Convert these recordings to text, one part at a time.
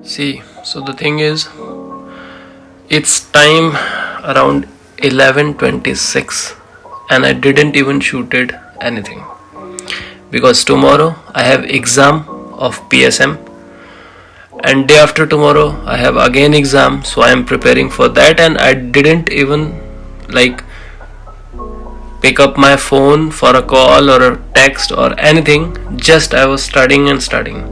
See, so the thing is, it's time around 11:26 and I didn't even shooted anything because tomorrow I have exam of PSM and day after tomorrow I have again exam, so I am preparing for that and I didn't even like pick up my phone for a call or a text or anything. Just I was studying and studying.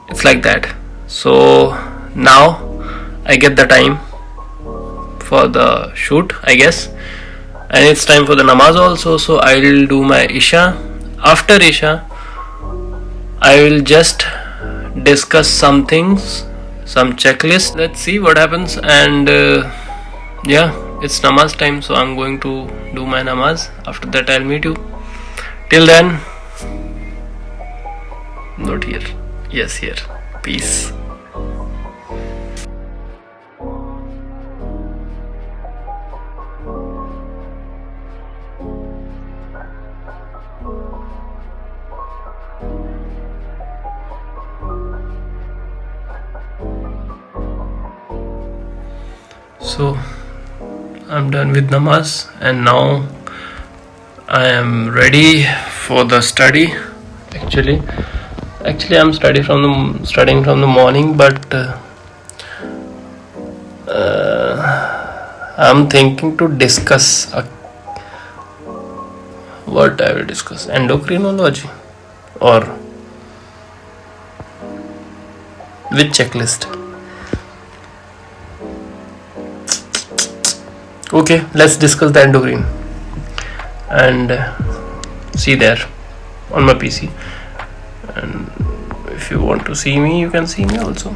It's like that. So now I get the time for the shoot, I guess, and it's time for the namaz also. So I will do my Isha. After Isha I will just discuss some things, some checklist. Let's see what happens. And yeah, it's namaz time, so I'm going to do my namaz. After that I'll meet you. Till then, not here, yes, here. Peace. So I'm done with namaz and now I am ready for the study. Actually I'm studying from the morning, but I'm thinking to discuss what I will discuss, endocrinology or which checklist. Okay, let's discuss the endocrine and see there on my PC. And if you want to see me, you can see me also.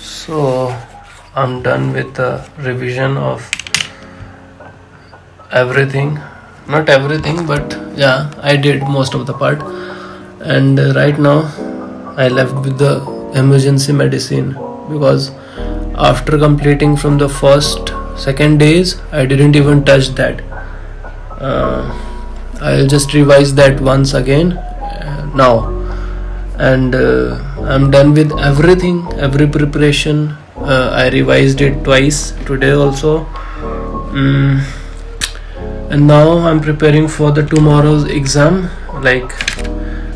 So I'm done with the revision of everything. Not everything, but yeah, I did most of the part. And right now I left with the emergency medicine because after completing from the second days, I didn't even touch that. I'll just revise that once again now. And I'm done with everything, every preparation. I revised it twice today also. And now I'm preparing for the tomorrow's exam. Like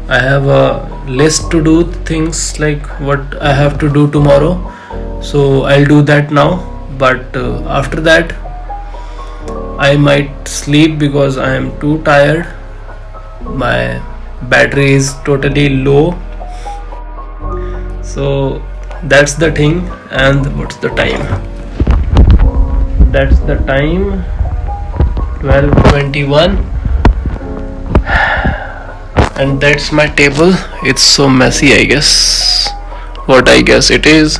I have a list to do things like what I have to do tomorrow, so I'll do that now. But after that I might sleep because I am too tired. My battery is totally low. So that's the thing. And what's the time? That's the time, 12:21. And that's my table. It's so messy, I guess. What I guess it is.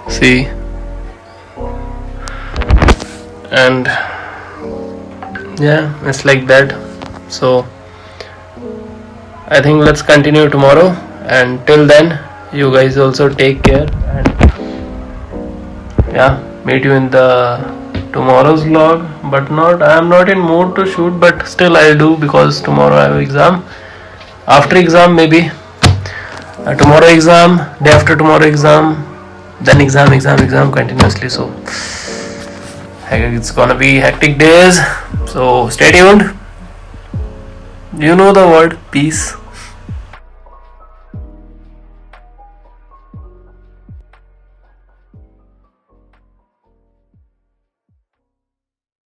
See. And yeah, it's like that. So I think let's continue tomorrow. And till then, you guys also take care. And yeah, meet you in the tomorrow's vlog. But I am not in mood to shoot, but still I'll do because tomorrow I have exam. After exam maybe. Tomorrow exam, day after tomorrow exam, then exam continuously. So it's gonna be hectic days. So stay tuned. You know the word. Peace.